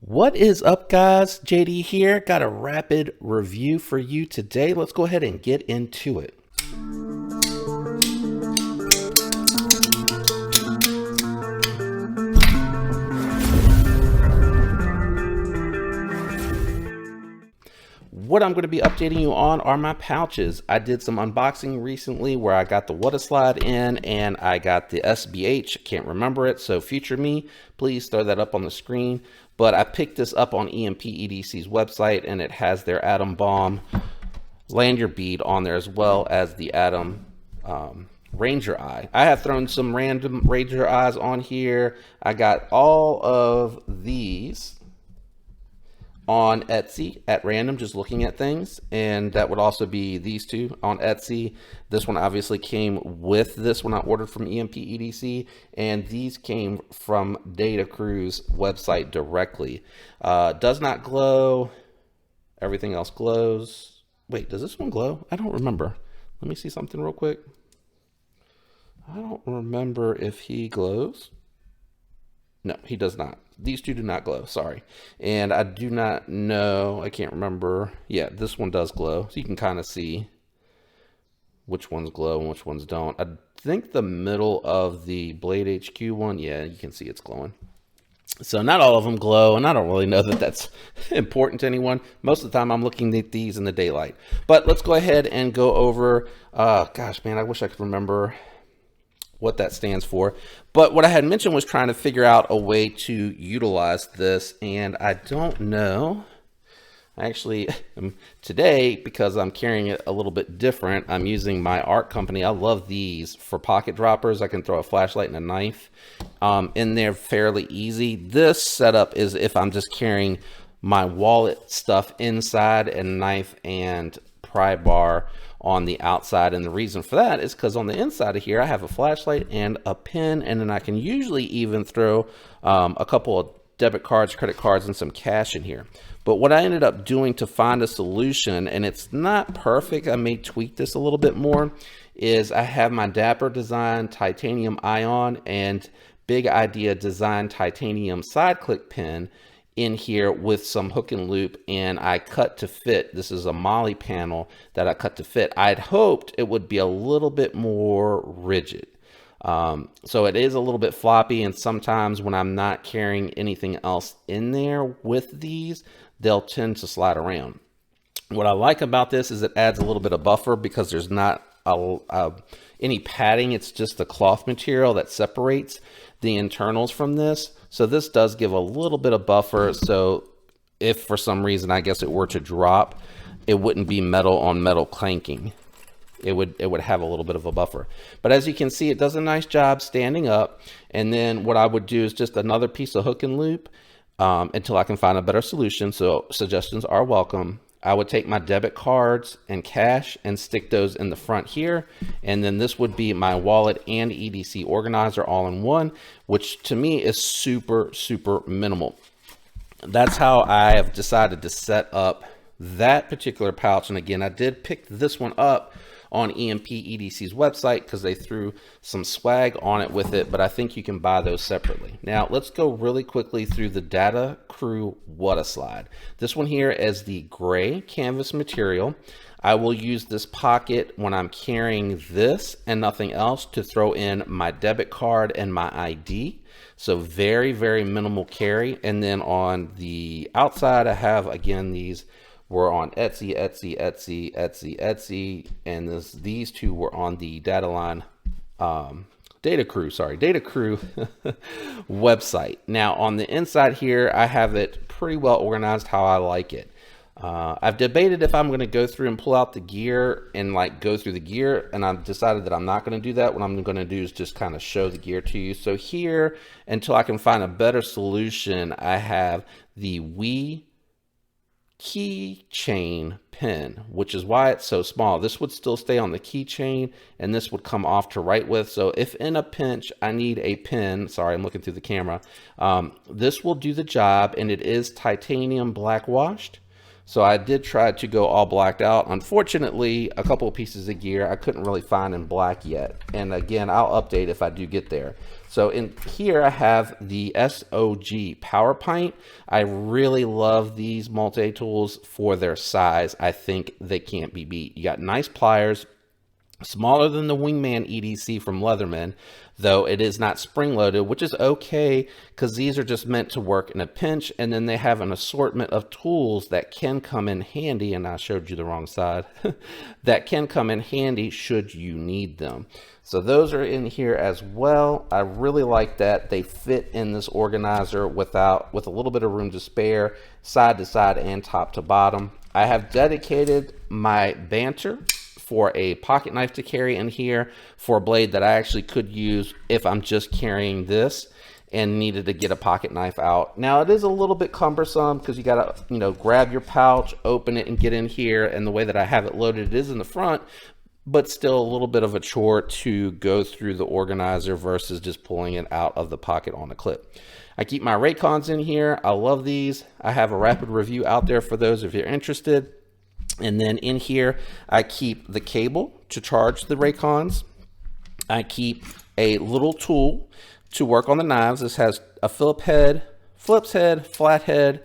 What is up, guys? JD here. Got a rapid review for you today. Let's go ahead and get into it. What I'm going to be updating you on are my pouches. I did some unboxing recently where I got the water slide in and I got the SBH. Can't remember it, so future me, please throw that up on the screen. But I picked this up on EDC's website and it has their Atom Bomb lanyard bead on there as well as the Atom Ranger Eye. I have thrown some random Ranger Eyes on here. I got all of these on Etsy at random, just looking at things, and that would also be these two on Etsy. This one obviously came with this one I ordered from EDC, and these came from Data Crew's website directly. Does not glow. Everything else glows. Wait, does this one glow? I don't remember. Let me see something real quick. I don't remember if he glows. No, he does not. These two do not glow, sorry. And I do not know, I can't remember. Yeah, this one does glow. So you can kind of see which ones glow and which ones don't. I think the middle of the Blade HQ one, yeah, you can see it's glowing. So not all of them glow, and I don't really know that that's important to anyone. Most of the time I'm looking at these in the daylight. But let's go ahead and go over, gosh, man, I wish I could remember what that stands for. But what I had mentioned was trying to figure out a way to utilize this, and I don't know. Actually, today, because I'm carrying it a little bit different, I'm using my art company. I love these for pocket droppers. I can throw a flashlight and a knife in there fairly easy. This setup is if I'm just carrying my wallet stuff inside and knife and pry bar on the outside, and the reason for that is because on the inside of here I have a flashlight and a pen, and then I can usually even throw a couple of debit cards, credit cards, and some cash in here. But what I ended up doing to find a solution, and it's not perfect, I may tweak this a little bit more, is I have my Dapper Design titanium ion and Big Idea Design titanium side click pen in here with some hook and loop, and I cut to fit. This is a Molly panel that I cut to fit. I'd hoped it would be a little bit more rigid. So it is a little bit floppy, and sometimes when I'm not carrying anything else in there with these, they'll tend to slide around. What I like about this is it adds a little bit of buffer because there's not any padding. It's just the cloth material that separates the internals from this. So this does give a little bit of buffer. So if for some reason, I guess it were to drop, it wouldn't be metal on metal clanking. It would have a little bit of a buffer. But as you can see, it does a nice job standing up. And then what I would do is just another piece of hook and loop until I can find a better solution. So suggestions are welcome. I would take my debit cards and cash and stick those in the front here. And then this would be my wallet and EDC organizer all in one, which to me is super, super minimal. That's how I have decided to set up that particular pouch. And again, I did pick this one up on EDC's website because they threw some swag on it with it, but I think you can buy those separately. Now let's go really quickly through the Data Crew water slide. This one here is the gray canvas material. I will use this pocket when I'm carrying this and nothing else to throw in my debit card and my ID. So very, very minimal carry. And then on the outside, I have, again, these were on Etsy, and these two were on the Data Crew website. Now on the inside here, I have it pretty well organized how I like it. I've debated if I'm going to go through and pull out the gear and like go through the gear, and I've decided that I'm not going to do that. What I'm going to do is just kind of show the gear to you. So here, until I can find a better solution, I have the keychain pin, which is why it's so small. This would still stay on the keychain and this would come off to write with. So if in a pinch I need a pin, sorry, I'm looking through the camera, this will do the job, and it is titanium black washed. So I did try to go all blacked out. Unfortunately, a couple of pieces of gear I couldn't really find in black yet. And again, I'll update if I do get there. So in here I have the SOG Power Pint. I really love these multi-tools for their size. I think they can't be beat. You got nice pliers, smaller than the Wingman EDC from Leatherman, though it is not spring-loaded, which is okay because these are just meant to work in a pinch, and then they have an assortment of tools that can come in handy, and I showed you the wrong side, that can come in handy should you need them. So those are in here as well. I really like that they fit in this organizer with a little bit of room to spare, side to side and top to bottom. I have dedicated my banter for a pocket knife to carry in here for a blade that I actually could use if I'm just carrying this and needed to get a pocket knife out. Now it is a little bit cumbersome because you gotta, grab your pouch, open it and get in here, and the way that I have it loaded, it is in the front, but still a little bit of a chore to go through the organizer versus just pulling it out of the pocket on a clip. I keep my Raycons in here. I love these. I have a rapid review out there for those if you're interested. And then in here, I keep the cable to charge the Raycons. I keep a little tool to work on the knives. This has a Phillip head, Phillips head, flathead,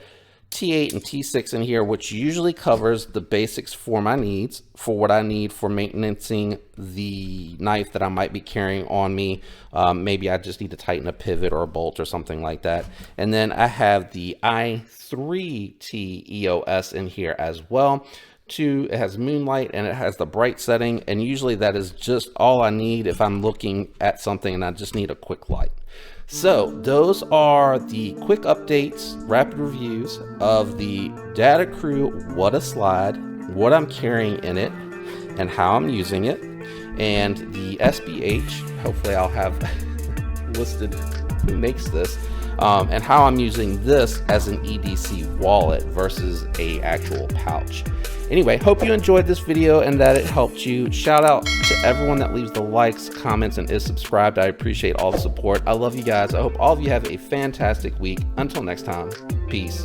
T8 and T6 in here, which usually covers the basics for my needs, for what I need for maintaining the knife that I might be carrying on me. Maybe I just need to tighten a pivot or a bolt or something like that. And then I have the i3T EOS in here as well. It has moonlight and it has the bright setting, and usually that is just all I need if I'm looking at something and I just need a quick light. So those are the quick updates, rapid reviews of the Data Crew What a Slide, what I'm carrying in it and how I'm using it, and the SBH. Hopefully I'll have listed who makes this, and how I'm using this as an EDC wallet versus a actual pouch. Anyway, hope you enjoyed this video and that it helped you. Shout out to everyone that leaves the likes, comments, and is subscribed. I appreciate all the support. I love you guys. I hope all of you have a fantastic week. Until next time, peace.